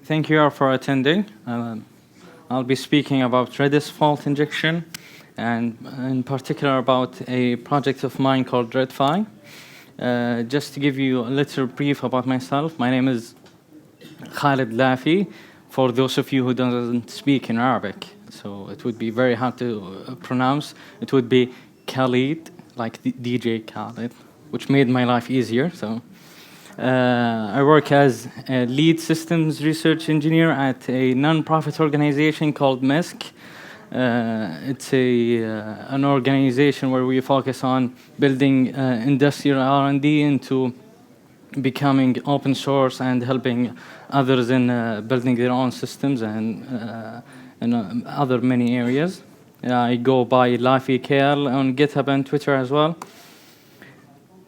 Thank you all for attending. I'll be speaking about Redis fault injection, and in particular about a project of mine called RedFI. Just to give you a little brief about myself, my name is Khalid Lafi, for those of you who don't speak in Arabic. So it would be very hard to pronounce. It would be Khalid, like DJ Khalid, which made my life easier. So I work as a lead systems research engineer at a non-profit organization called Misk. It's an organization where we focus on building industrial R&D into becoming open source and helping others in building their own systems and in other many areas. I go by Lafi KL on GitHub and Twitter as well.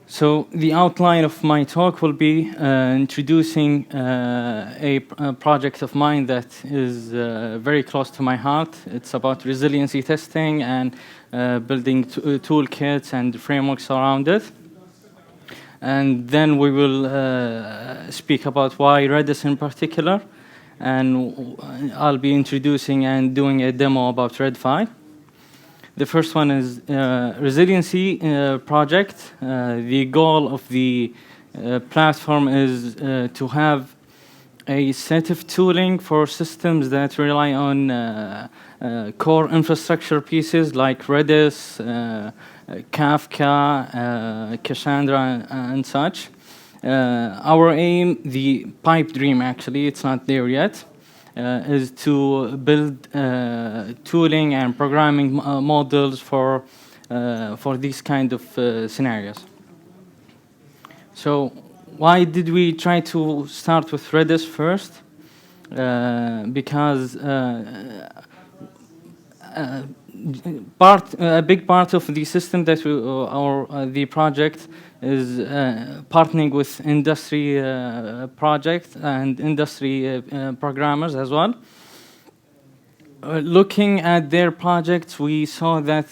So the outline of my talk will be introducing a project of mine that is very close to my heart. It's about resiliency testing and building toolkits and frameworks around it. And then we will speak about why Redis in particular. And I'll be introducing and doing a demo about RedFI. The first one is Resiliency Project. The goal of the platform is to have a set of tooling for systems that rely on core infrastructure pieces like Redis, Kafka, Cassandra, and such. Our aim, the pipe dream actually, it's not there yet, is to build tooling and programming models for these kind of scenarios. So why did we try to start with Redis first? Because a big part of the system that the project is partnering with industry projects and industry programmers as well. Looking at their projects, we saw that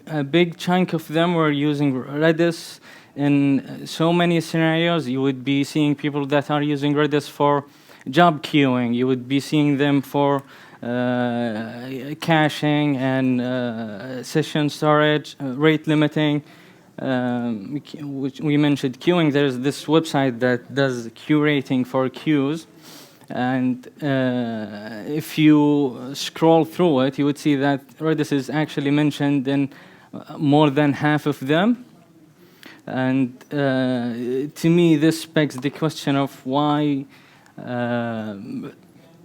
a big chunk of them were using Redis in so many scenarios. You would be seeing people that are using Redis for job queuing. You would be seeing them for caching and session storage, rate limiting, which we mentioned queuing. There's this website that does curating for queues, and if you scroll through it, you would see that Redis is actually mentioned in more than half of them. And to me, this begs the question of why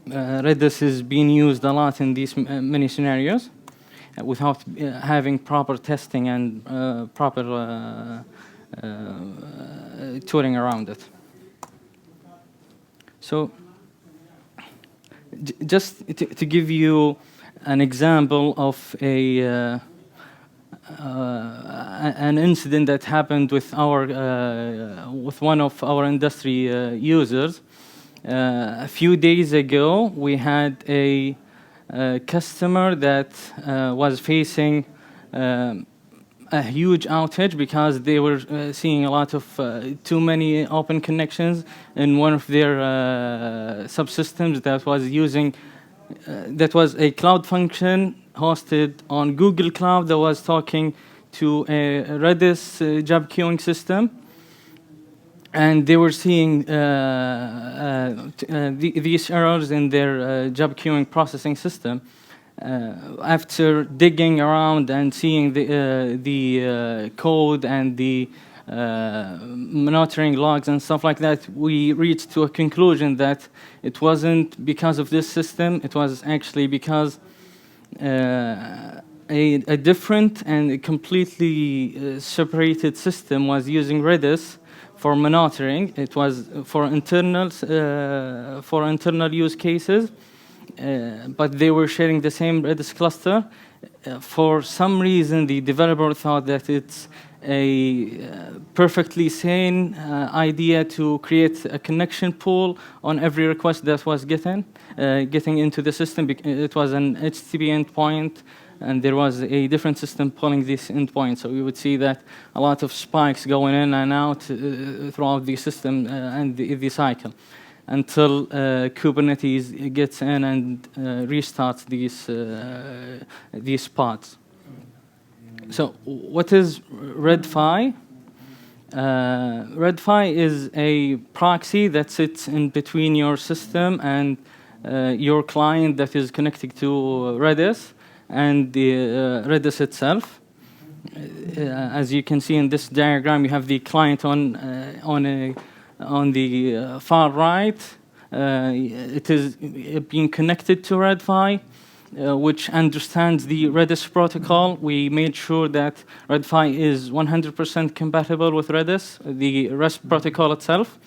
Redis is being used a lot in these many scenarios without having proper testing and proper tooling around it. So just to give you an example of an incident that happened with one of our industry users. A few days ago, we had a customer that was facing a huge outage because they were seeing a lot of too many open connections in one of their subsystems that was a cloud function hosted on Google Cloud that was talking to a Redis job queuing system. And they were seeing these errors in their job queuing processing system. After digging around and seeing the code and the monitoring logs and stuff like that, we reached to a conclusion that it wasn't because of this system. It was actually because a different and a completely separated system was using Redis for monitoring. It was for internal use cases, but they were sharing the same Redis cluster. For some reason, the developer thought that it's a perfectly sane idea to create a connection pool on every request that was getting into the system. It was an HTTP endpoint, and there was a different system pulling this endpoint. So we would see that a lot of spikes going in and out throughout the system and the cycle. until Kubernetes gets in and restarts these pods. So what is RedFI? RedFi is a proxy that sits in between your system and your client that is connected to Redis and the Redis itself. As you can see in this diagram, you have the client on the far right. It is being connected to RedFi, which understands the Redis protocol. We made sure that RedFi is 100% compatible with Redis, the REST protocol itself.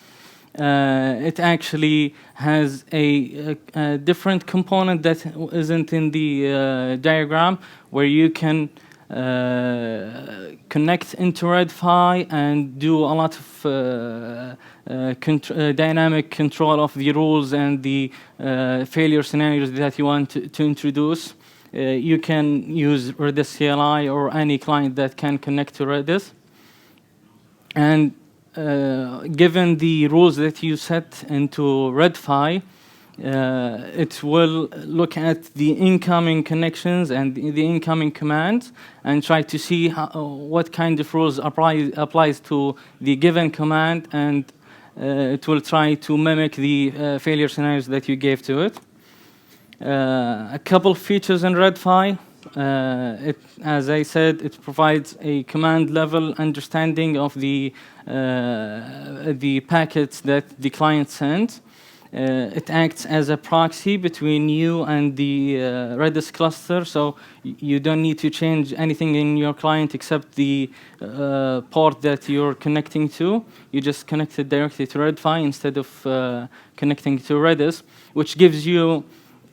It actually has a different component that isn't in the diagram, where you can connect into RedFi and do a lot of dynamic control of the rules and the failure scenarios that you want to introduce. You can use Redis CLI or any client that can connect to Redis. And given the rules that you set into RedFi, it will look at the incoming connections and the incoming commands and try to see what kind of rules applies to the given command, and it will try to mimic the failure scenarios that you gave to it. A couple of features in RedFi. As I said, it provides a command level understanding of the packets that the client sends. It acts as a proxy between you and the Redis cluster, so you don't need to change anything in your client except the port that you're connecting to. You just connect it directly to RedFi instead of connecting to Redis, which gives you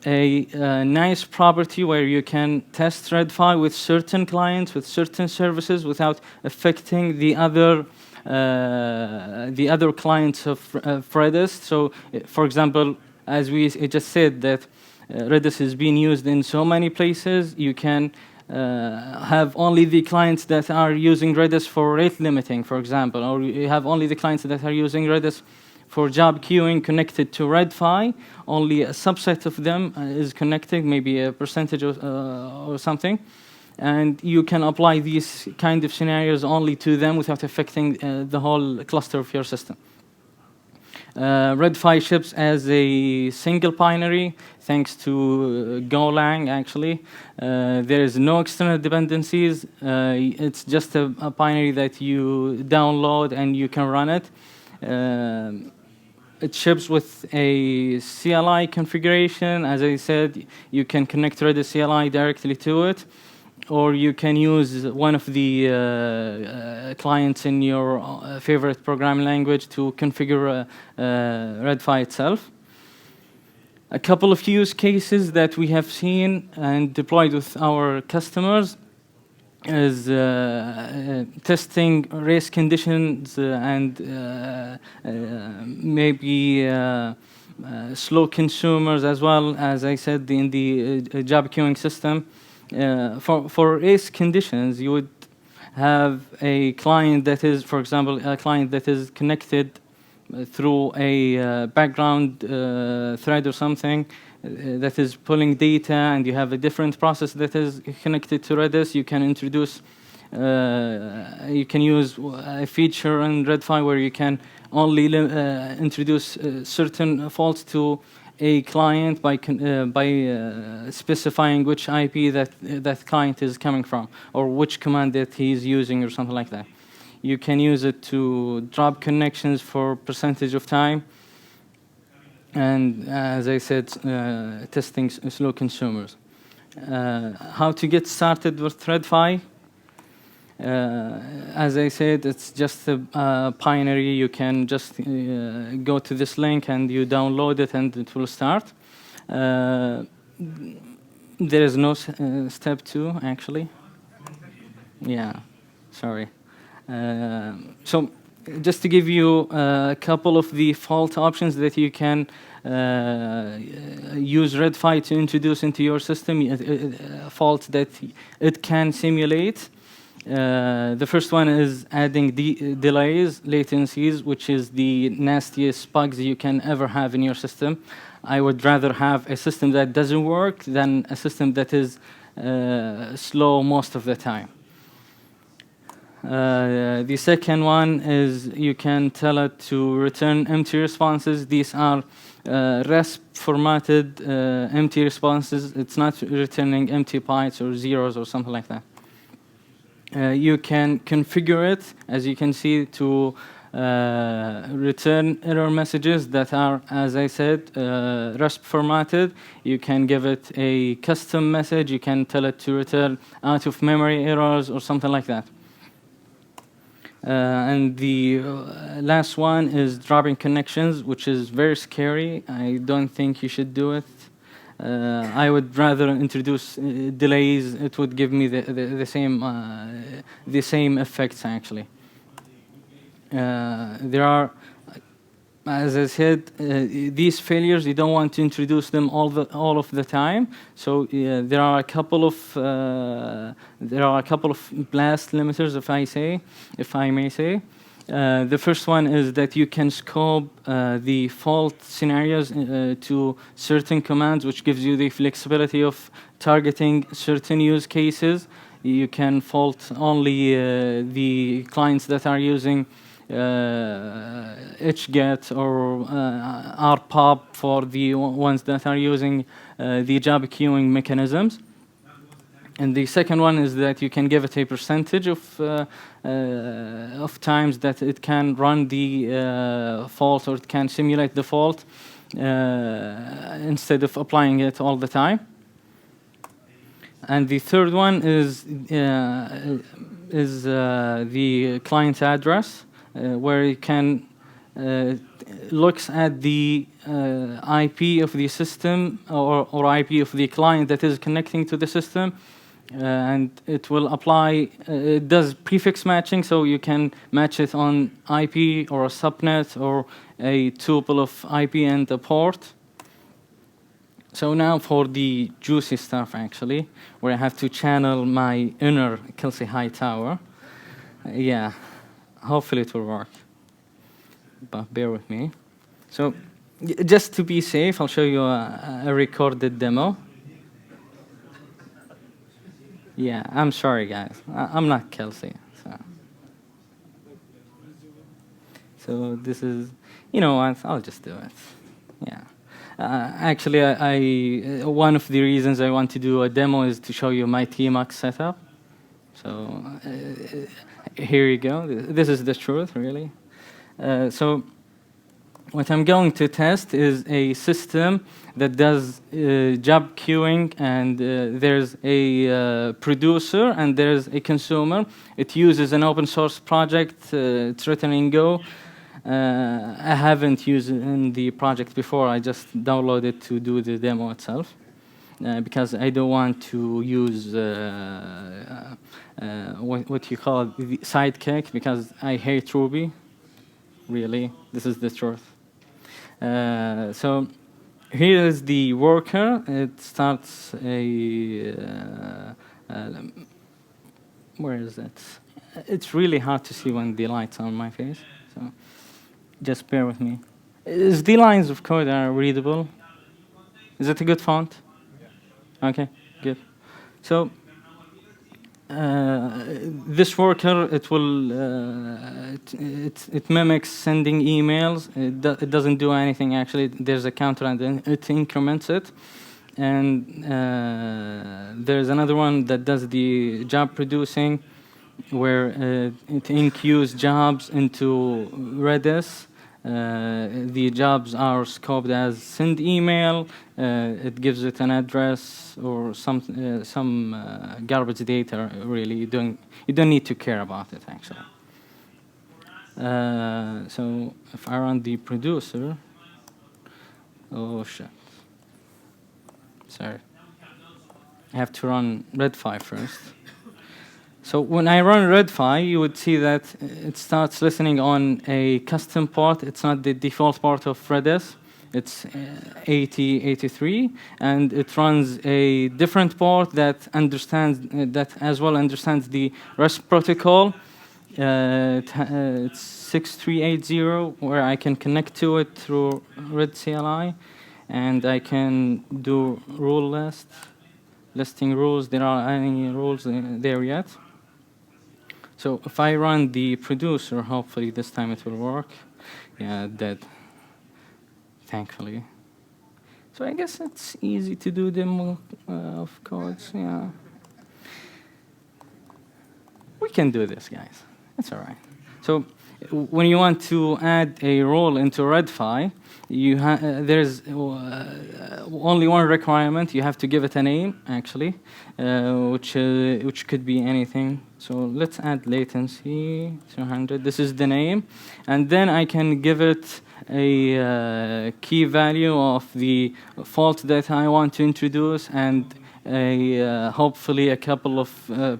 a nice property where you can test RedFi with certain clients, with certain services, without affecting the other clients of Redis. So, for example, as we just said, that Redis is being used in so many places, you can have only the clients that are using Redis for rate limiting, for example, or you have only the clients that are using Redis for job queuing connected to RedFi. Only a subset of them is connected, maybe a percentage or something. And you can apply these kind of scenarios only to them without affecting the whole cluster of your system. RedFi ships as a single binary, thanks to Golang, actually. There is no external dependencies. It's just a binary that you download and you can run it. It ships with a CLI configuration. As I said, you can connect Redis CLI directly to it, or you can use one of the clients in your favorite programming language to configure RedFi itself. A couple of use cases that we have seen and deployed with our customers is testing race conditions and maybe slow consumers, as well as I said in the job queuing system. For race conditions, you would have a client that is, for example, a client that is connected through a background thread or something that is pulling data, and you have a different process that is connected to Redis. You can introduce, you can use a feature in RedFi where you can only introduce certain faults to a client by specifying which IP that client is coming from, or which command that he's using, or something like that. You can use it to drop connections for percentage of time. And as I said, testing slow consumers. How to get started with RedFi? As I said, it's just a binary. You can just go to this link and you download it and it will start. There is no step 2, actually. Yeah, sorry. So just to give you a couple of the fault options that you can use RedFi to introduce into your system, a fault that it can simulate. The first one is adding delays, latencies, which is the nastiest bugs you can ever have in your system. I would rather have a system that doesn't work than a system that is slow most of the time. The second one is you can tell it to return empty responses. These are RESP formatted empty responses. It's not returning empty bytes or zeros or something like that. You can configure it, as you can see, to return error messages that are, as I said, RESP formatted. You can give it a custom message. You can tell it to return out-of-memory errors or something like that. And the last one is dropping connections, which is very scary. I don't think you should do it. I would rather introduce delays. It would give me the same effects actually. There are, as I said, these failures you don't want to introduce them all of the time. So there are a couple of blast limiters, if I may say. The first one is that you can scope the fault scenarios to certain commands, which gives you the flexibility of targeting certain use cases. You can fault only the clients that are using HGET or RPOP for the ones that are using the job queuing mechanisms. And the second one is that you can give it a percentage of times that it can run the fault, or it can simulate the fault instead of applying it all the time. And the third one is the client address, where you can looks at the IP of the system or IP of the client that is connecting to the system. And it will apply, it does prefix matching, so you can match it on IP or a subnet or a tuple of IP and a port. So now for the juicy stuff, actually, where I have to channel my inner Kelsey Hightower. Yeah, hopefully it will work, but bear with me. So just to be safe, I'll show you a recorded demo. Yeah, I'm sorry, guys. I'm not Kelsey. So this is, you know what, I'll just do it. Yeah. Actually, one of the reasons I want to do a demo is to show you my TMUX setup. So here you go. This is the truth, really. So what I'm going to test is a system that does job queuing, and there's a producer and there's a consumer. It uses an open source project. It's written in Go. I haven't used it in the project before. I just downloaded to do the demo itself because I don't want to use what you call the Sidekick, because I hate Ruby. Really, this is the truth. So here is the worker. It starts where is it? It's really hard to see when the light's on my face. So just bear with me. Is the lines of code are readable? Is it a good font? Yeah. Okay, good. So this worker, it will it mimics sending emails. It doesn't do anything actually. There's a counter and it increments it. And there's another one that does the job producing, where it enqueues jobs into Redis. The jobs are scoped as send email. It gives it an address or some garbage data. Really, you don't need to care about it actually. So if I run the producer, oh shit, sorry, I have to run RedFI first. So when I run RedFI, you would see that it starts listening on a custom port. It's not the default port of Redis. It's 8083, and it runs a different port that understands that as well understands the REST protocol. It's 6380, where I can connect to it through Red CLI, and I can do rule listing rules. There are any rules there yet. So if I run the producer, hopefully this time it will work. Yeah, dead. Thankfully. So I guess it's easy to do demo of codes. Yeah. We can do this, guys. It's all right. So when you want to add a role into RedFI, there's only one requirement. You have to give it a name, actually, which could be anything. So let's add latency 200. This is the name, and then I can give it a key value of the fault that I want to introduce, and hopefully a couple of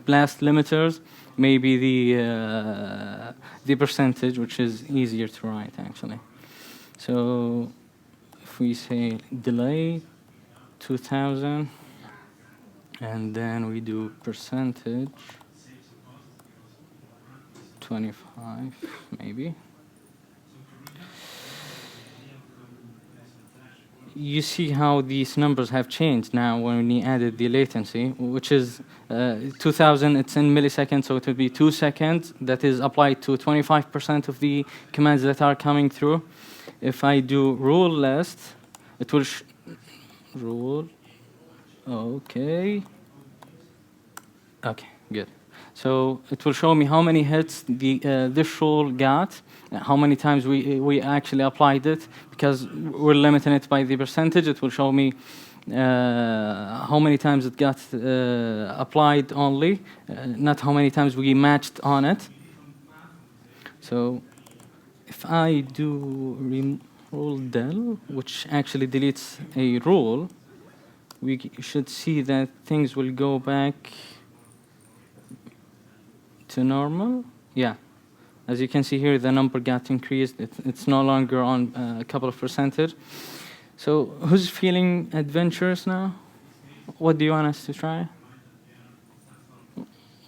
blast limiters. Maybe the percentage, which is easier to write, actually. So if we say delay 2000, and then we do percentage 25, maybe. You see how these numbers have changed now when we added the latency, which is 2000, it's in milliseconds, so it would be 2 seconds. That is applied to 25% of the commands that are coming through. If I do rule list, it will rule. Okay, good. So it will show me how many hits this rule got, how many times we actually applied it. Because we're limiting it by the percentage, it will show me how many times it got applied only, not how many times we matched on it. So if I do rule del, which actually deletes a rule, we should see that things will go back to normal. Yeah. As you can see here, the number got increased. It's no longer on a couple of percentage. So who's feeling adventurous now? What do you want us to try?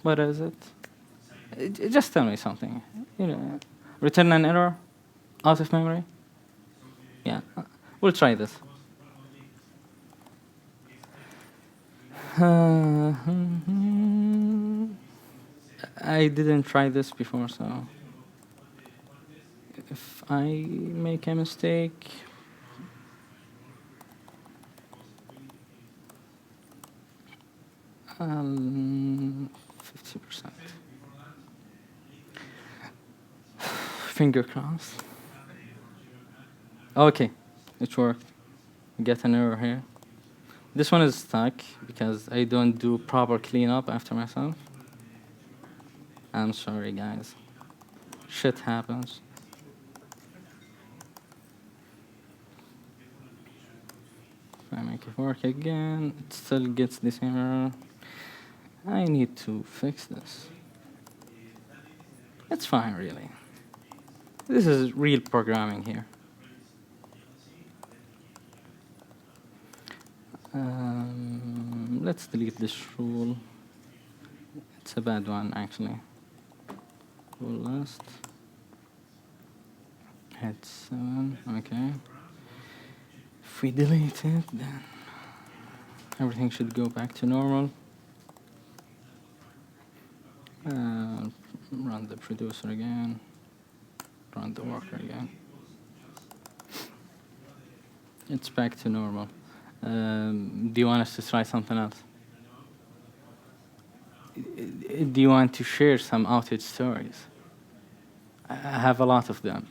What is it? Just tell me something. You know, return an error out of memory? Yeah, we'll try this. I didn't try this before, so if I make a mistake, um, 50%. Finger crossed. Okay, it worked. Get an error here. This one is stuck because I don't do proper cleanup after myself. I'm sorry, guys. Shit happens. If I make it work again, it still gets this error. I need to fix this. It's fine, really. This is real programming here. Let's delete this rule. It's a bad one, actually. Rule last. Head 7, okay. If we delete it, then everything should go back to normal. Run the producer again. Run the worker again. It's back to normal. Do you want us to try something else? Do you want to share some outage stories? I have a lot of them.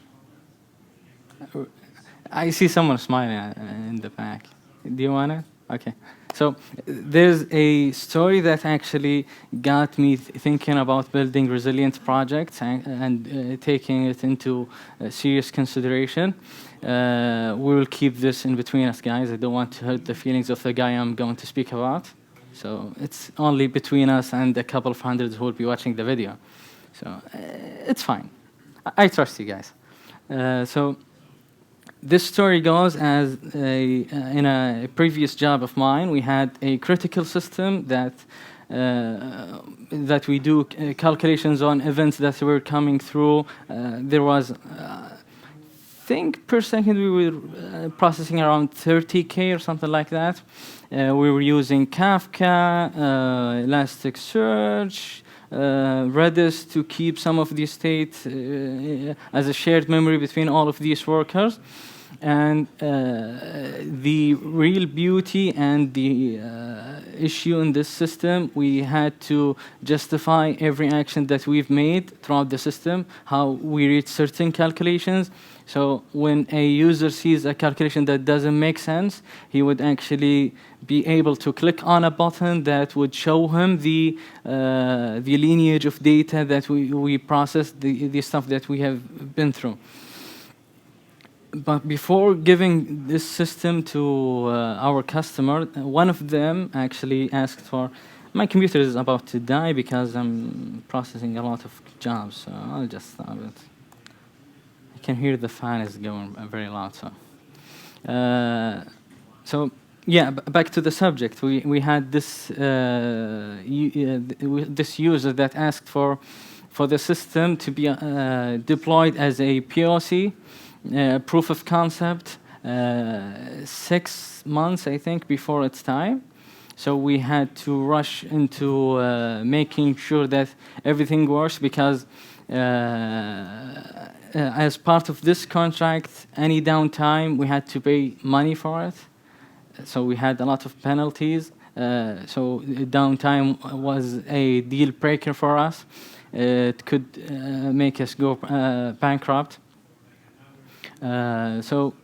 I see someone smiling in the back. Do you want it? Okay. So there's a story that actually got me thinking about building resilient projects and taking it into serious consideration. We will keep this in between us, guys. I don't want to hurt the feelings of the guy I'm going to speak about. So it's only between us and a couple of hundreds who will be watching the video. So it's fine. I trust you guys. So this story goes as in a previous job of mine, we had a critical system that we do calculations on events that were coming through. There was, I think per second we were processing around 30K or something like that. We were using Kafka, Elasticsearch, Redis to keep some of the state as a shared memory between all of these workers. And the real beauty and the issue in this system, we had to justify every action that we've made throughout the system, how we reach certain calculations. So when a user sees a calculation that doesn't make sense, he would actually be able to click on a button that would show him the lineage of data that we processed, the stuff that we have been through. But before giving this system to our customer, one of them actually asked for, my computer is about to die because I'm processing a lot of jobs, so I'll just stop it. I can hear the fan is going very loud. So yeah, back to the subject. We had this this user that asked for the system to be deployed as a POC. Proof of concept 6 months, I think, before its time. So we had to rush into making sure that everything works because as part of this contract, any downtime, we had to pay money for it. So we had a lot of penalties. So downtime was a deal breaker for us. It could make us go bankrupt. So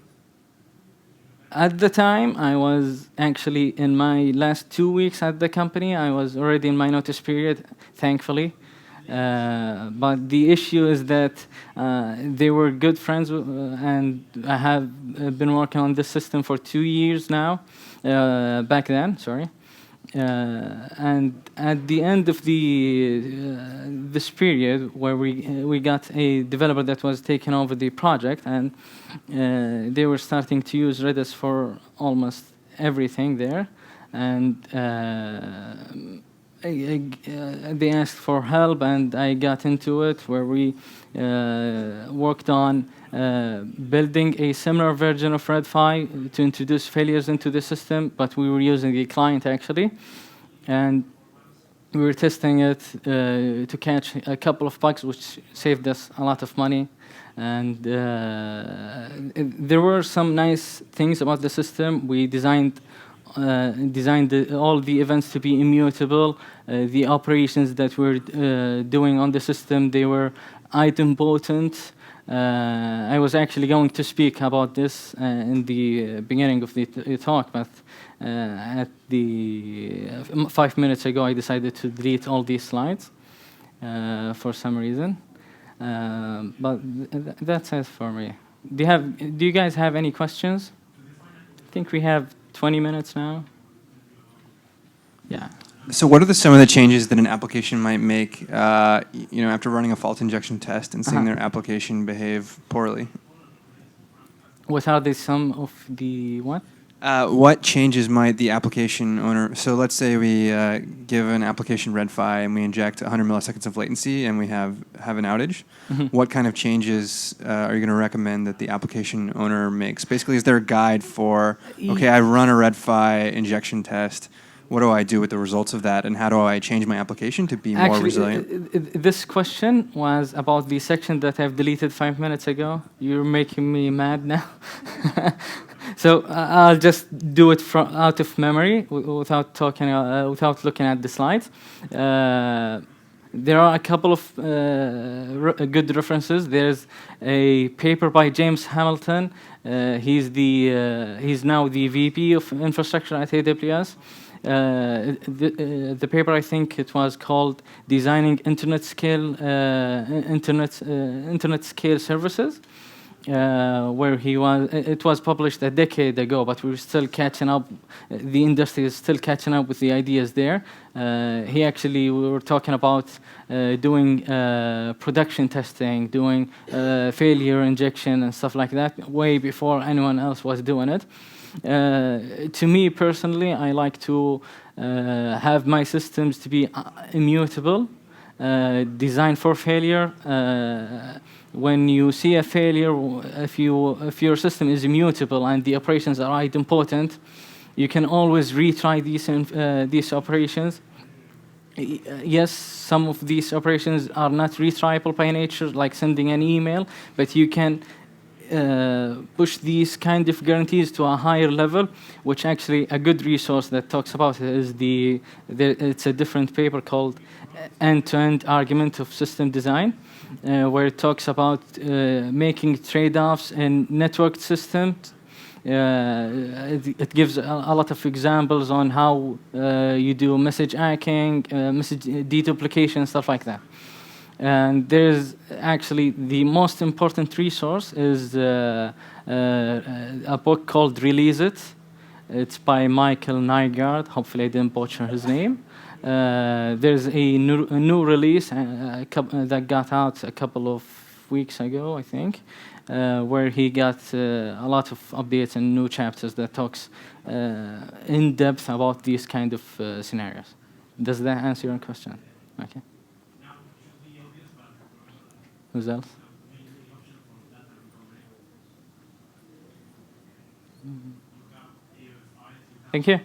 at the time, I was actually in my last 2 weeks at the company. I was already in my notice period, thankfully. But the issue is that they were good friends, and I have been working on this system for 2 years now, back then, sorry. And at the end of this period, where we got a developer that was taking over the project, and they were starting to use Redis for almost everything there, and they asked for help, and I got into it, where we worked on building a similar version of RedFI to introduce failures into the system, but we were using the client actually, and we were testing it to catch a couple of bugs, which saved us a lot of money. And there were some nice things about the system. We designed all the events to be immutable. The operations that we're doing on the system, they were idempotent. I was actually going to speak about this in the beginning of the talk, but at the 5 minutes ago, I decided to delete all these slides for some reason. But that's it for me. Do you guys have any questions? I think we have 20 minutes now. Yeah. So what are some of the changes that an application might make after running a fault injection test and seeing their application behave poorly? What are the some of the what? What changes might the application owner... So let's say we give an application RedFi and we inject 100 milliseconds of latency and we have an outage. Mm-hmm. What kind of changes are you going to recommend that the application owner makes? Basically, is there a guide for, okay, I run a RedFi injection test, what do I do with the results of that, and how do I change my application to be more resilient? This question was about the section that I've deleted 5 minutes ago. You're making me mad now. So I'll just do it out of memory without looking at the slides. There are a couple of good references. There's a paper by James Hamilton. He's now the VP of infrastructure at AWS. The paper, I think it was called "Designing Internet Scale Services." where it was published a decade ago, but we're still catching up. The industry is still catching up with the ideas there. We were talking about doing production testing, doing failure injection and stuff like that, way before anyone else was doing it. To me personally, I like to have my systems to be immutable, designed for failure. When you see a failure, if your system is immutable and the operations are idempotent, you can always retry these operations. Yes, some of these operations are not retryable by nature, like sending an email, but you can push these kind of guarantees to a higher level, which actually a good resource that talks about it is it's a different paper called End-to-End Argument of System Design, where it talks about making trade-offs in networked systems. It gives a lot of examples on how you do message hacking, message deduplication, stuff like that. And there's actually the most important resource is a book called Release It. It's by Michael Nygaard. Hopefully I didn't butcher his name. There's a new release that got out a couple of weeks ago, I think, where he got a lot of updates and new chapters that talks in depth about these kind of scenarios. Does that answer your question? Okay. Who's else? Thank you.